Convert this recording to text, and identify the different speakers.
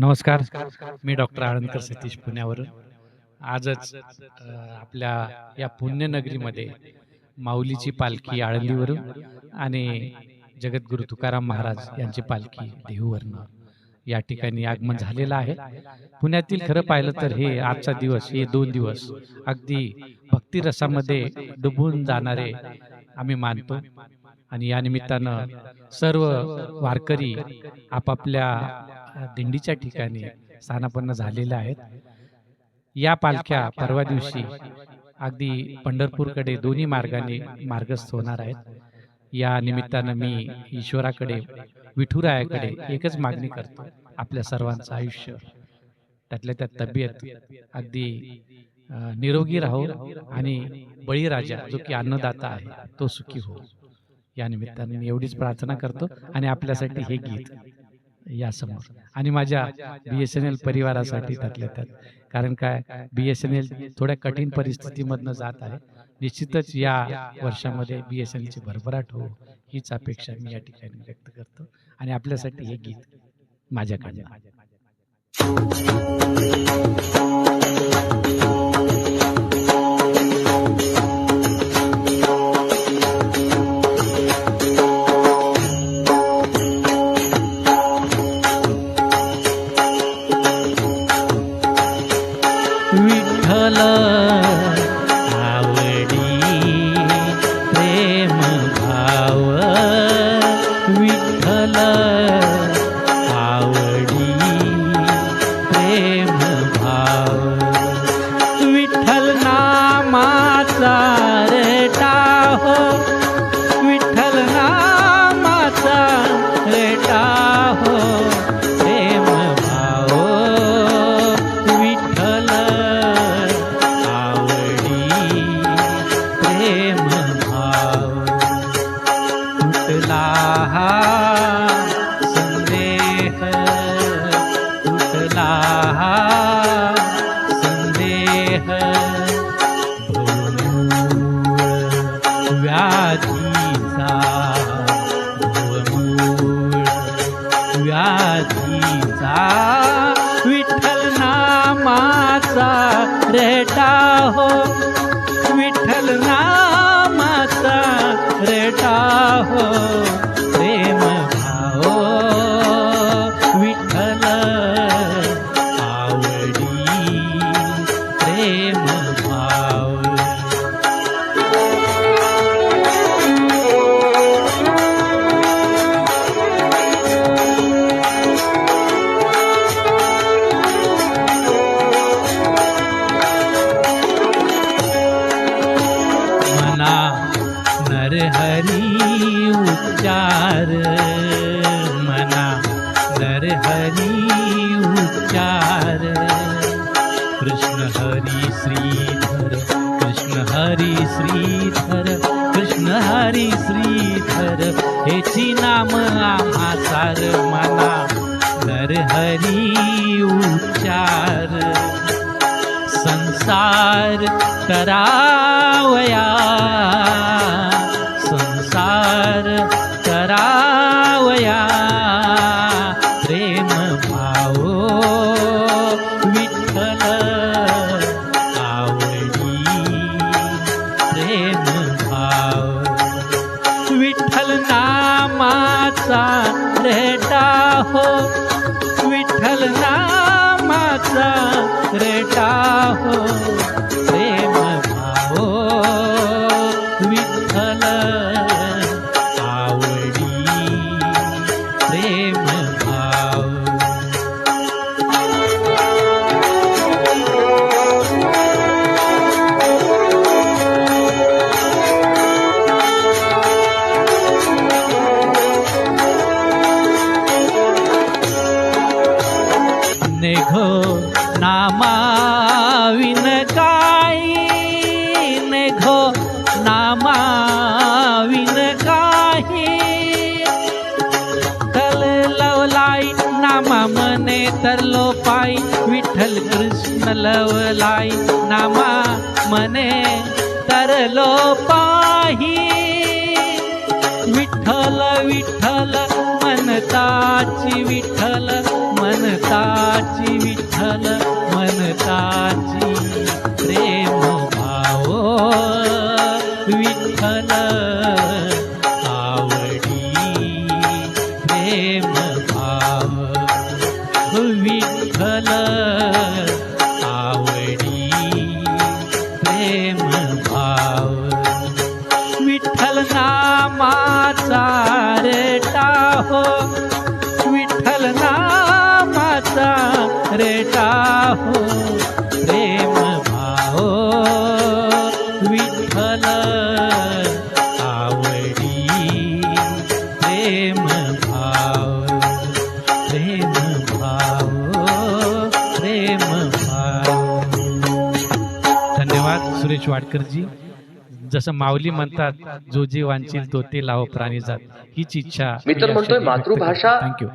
Speaker 1: नमस्कार. मी डॉक्टर आळंदकर सतीश पुण्यावरून. आजच आपल्या या पुण्यनगरीमध्ये माऊलीची पालखी आळंदीवरून आणि जगद्गुरु तुकाराम महाराज यांची पालखी देहूवरनं या ठिकाणी आगमन झालेलं आहे. पुण्यातील खरं पाहिलं तर हे आजचा दिवस, हे 2 दिवस अगदी भक्तिरसामध्ये डुबून जाणारे आम्ही मानतो. आणि या निमित्तानं सर्व वारकरी आपापल्या दिंडीच्या ठिकाणी स्थानापन्न झालेल्या आहेत. या पालख्या परवा दिवशी अगदी पंढरपूरकडे दोन्ही मार्गाने मार्गस्थ होणार आहेत. या निमित्तानं मी ईश्वराकडे, विठुरायाकडे एकच मागणी करतो, आपल्या सर्वांचं आयुष्य, त्यातल्या त्यात तब्येत अगदी निरोगी राहो आणि बळीराजा जो की अन्नदाता आहे तो सुखी हो. या निमित्ताने मी एवढीच प्रार्थना करतो आणि आपल्यासाठी हे गीत या समोर आणि माझ्या BSNL परिवारासाठी त्यातल्या त्यात, कारण काय BSNL थोड्या कठीण परिस्थितीमधनं जात आहे. निश्चितच या वर्षामध्ये BSNLची भरभराट हो हीच अपेक्षा मी या ठिकाणी व्यक्त करतो आणि आपल्यासाठी हे गीत माझ्याकडनं. विठ्ठल आवडी प्रेम भाव, विठ्ठल आवडी प्रेम भाव, विठ्ठल नामाचा रेटा हो, विठ्ठल नामाचा रेटा हो, प्रेम भाव, विठ्ठल तुटला हा संदेह, तुटला हा संदेह, भवमूळ व्याधीचा, भवमूळ व्याधीचा, विठ्ठल नामाचा रेटा हो, विठ्ठल नामाचा रेटा हो, प्रेम भाव, विठ्ठल आवडी प्रेम भाव. मना नरहरी उच्चार, मना नरहरी उच्चार, कृष्ण हरी श्रीधर, कृष्ण हरी श्रीधर, कृष्ण हरी श्रीधर, हेची नाम आम्हा सार. मना नरहरी उच्चार, संसार करावया, संसार करावया, प्रेम भाव, विठ्ठल आवडी प्रेम भाव, विठ्ठल नामाचा रेटा हो, विठ्ठल नामाचा रेटा हो, प्रेम भाव, विठ्ठल आवडी प्रेम भाव. नेघो नामाविन काही, नेघो नामाविन काही, तल लवलाई नामा मने तरलो पाई, विठ्ठल कृष्ण लवलाई नामा मने तरलो पाही, विठ्ठल विठ्ठल मनताची, विठ्ठल मन मनताची विठ्ठल मनताची प्रेम भाव विठ्ठल आवडी प्रेम भाव विठ्ठल आवडी प्रेम भाव विठ्ठल नामाचा रेटा हो विठ्ठल नामाचा रेटा हो प्रेम भाव विठ्ठल आवडी प्रेम भाव प्रेम भाव प्रेम भाव. धन्यवाद सुरेश वाडकरजी. जसं माऊली म्हणतात, जो जे वांछील तो ते लाव प्राणी जात, हीच इच्छा
Speaker 2: मी तर म्हणतोय मातृभाषा
Speaker 1: थँक्यू.